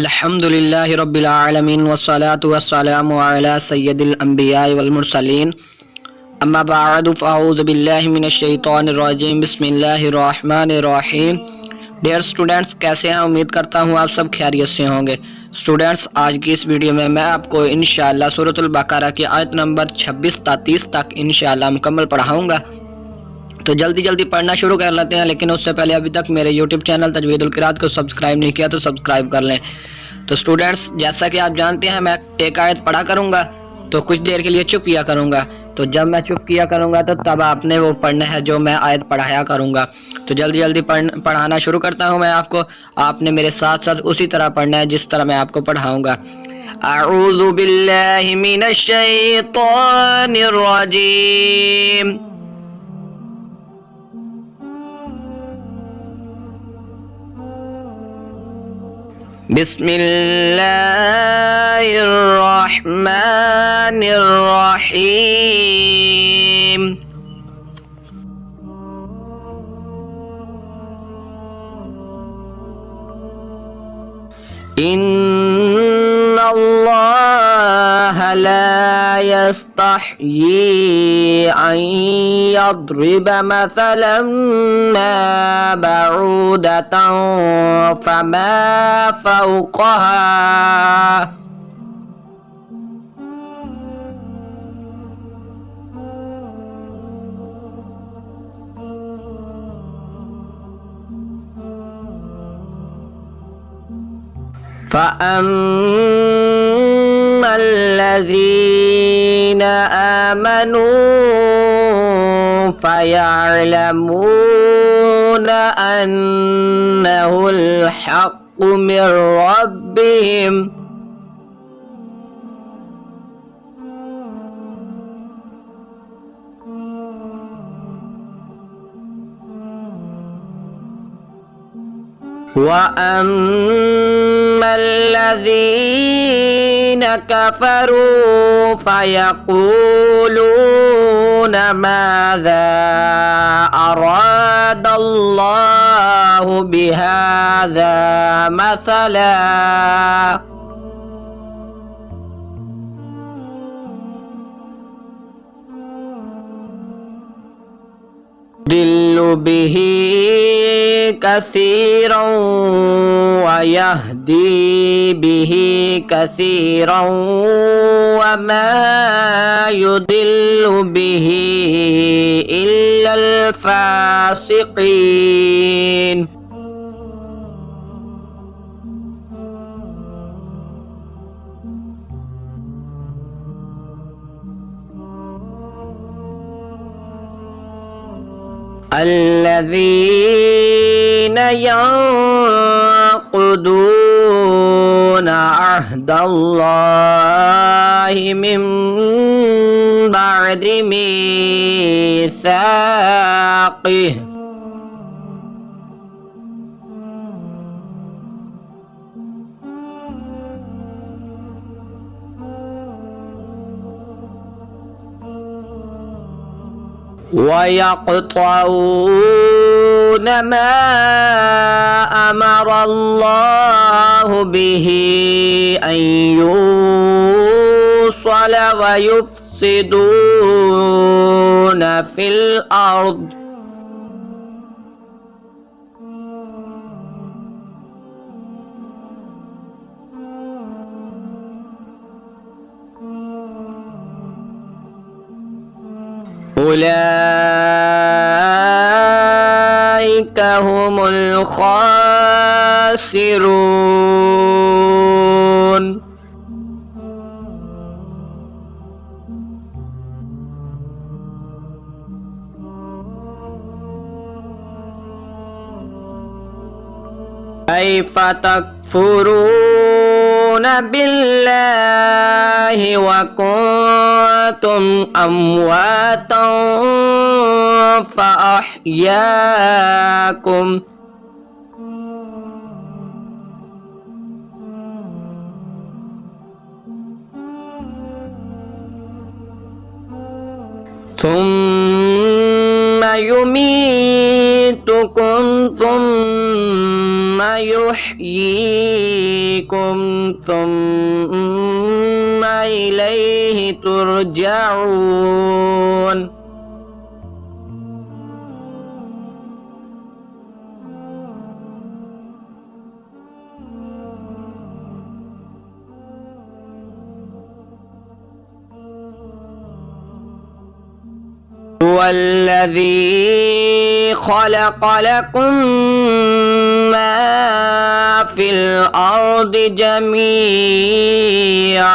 अल्हम्दुलिल्लाहि रब्बिल आलमीन वस्सलातु वस्सलामु अला सय्यदिल अंबिया वल मुरसलीन अम्मा बअदु फ़अऊज़ु बिल्लाहि मिनश शैतानिर रजीम बिस्मिल्लाहिर रहमानिर रहीम। डियर स्टूडेंट्स, कैसे हैं? उम्मीद करता हूँ आप सब खैरियत से होंगे। स्टूडेंट्स, आज की इस वीडियो में मैं आपको इंशाअल्लाह सूरतुल बकरा की आयत नंबर 26 से 30 तक इंशाअल्लाह मुकम्मल पढ़ाऊँगा। तो जल्दी जल्दी पढ़ना शुरू कर लेते हैं, लेकिन उससे पहले अभी तक मेरे यूट्यूब चैनल तजवीदुल क़िराअत को सब्सक्राइब नहीं किया तो सब्सक्राइब कर लें। तो स्टूडेंट्स, जैसा कि आप जानते हैं, मैं एक आयत पढ़ा करूँगा तो कुछ देर के लिए चुप किया करूँगा। तो जब मैं चुप किया करूँगा तो तब आपने वो पढ़ना है जो मैं आयत पढ़ाया करूँगा। तो जल्दी जल्दी पढ़ाना शुरू करता हूँ मैं आपको। आपने मेरे साथ साथ उसी तरह पढ़ना है जिस तरह मैं आपको पढ़ाऊँगा। अऊज़ु बिल्लाहि मिनश शैतानिर रजीम। बिस्मिल्लाहिर्रहमानिर्रहीम। इन्नल्लाह ला यस्तहयी अन यद्रिब मसलन मा बऊदतन फमा फौक़हा فأما الذين آمنوا فيعلمون أنه الحق من ربهم وأما الذين كفروا فيقولون ماذا أراد الله بهذا مثلا يضل به كثيرا ويهدي به كثيرا وما يضل به إلا الفاسقين الذين ينقضون عهد الله من بعد ميثاقه ويقطعون ما أمر الله به أن يوصل ويفسدون في الأرض أولئك هم الخاسرون كيف تكفرون بالله وكنتم أمواتا فأحياكم ثم युमीतुकुम सुम्मा युहयीकुम सुम्मा इलैहि तुरजाऊन। वल्लज़ी खलक़ लकुम मा फ़िल अर्दि जमीआ।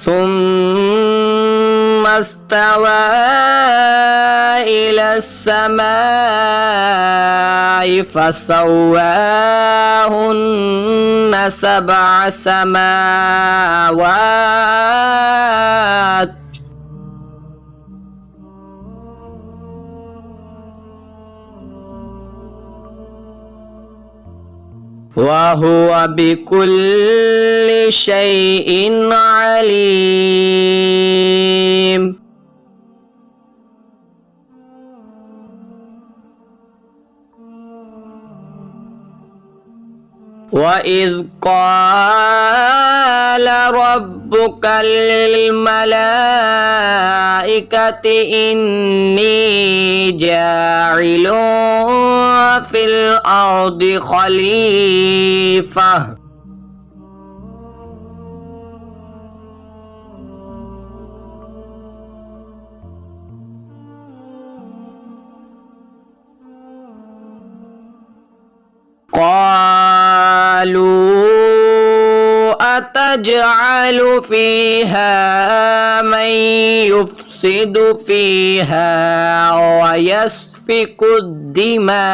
सुम्मा इस्तवा इला समाइ फसव्वाहुन्ना सबअ समावात। वहुवा बिकुल्लि शैइन अलीम। वइज़ क़ाल रब्बुका लिल-मलाइकति इन्नी जाइलुन फ़िल अर्दि ख़लीफ़ा। क़ालू अतजअलु फ़ीहा मन युफ़्सिदु फ़ीहा व यस्फ़िकु दिमा।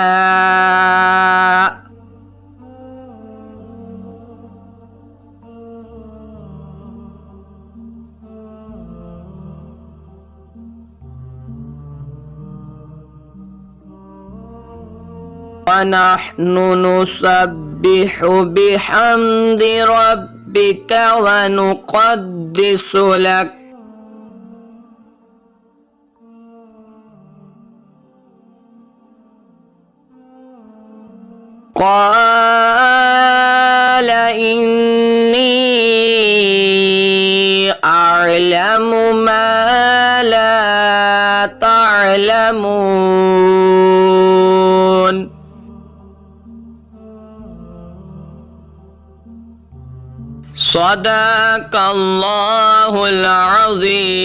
वनहनु नुसब्बिहु बिहम्दि रब्बिका व नुक़द्दिसु लक। क़ाल इन्नी अअलमु मा ला तअलमून। सदक़ल्लाहुल अज़ीम।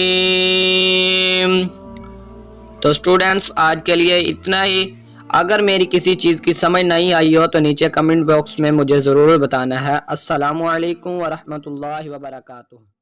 तो स्टूडेंट्स, आज के लिए इतना ही। अगर मेरी किसी चीज़ की समझ नहीं आई हो तो नीचे कमेंट बॉक्स में मुझे ज़रूर बताना है। अस्सलामु अलैकुम व रहमतुल्लाहि व बरकातुहू।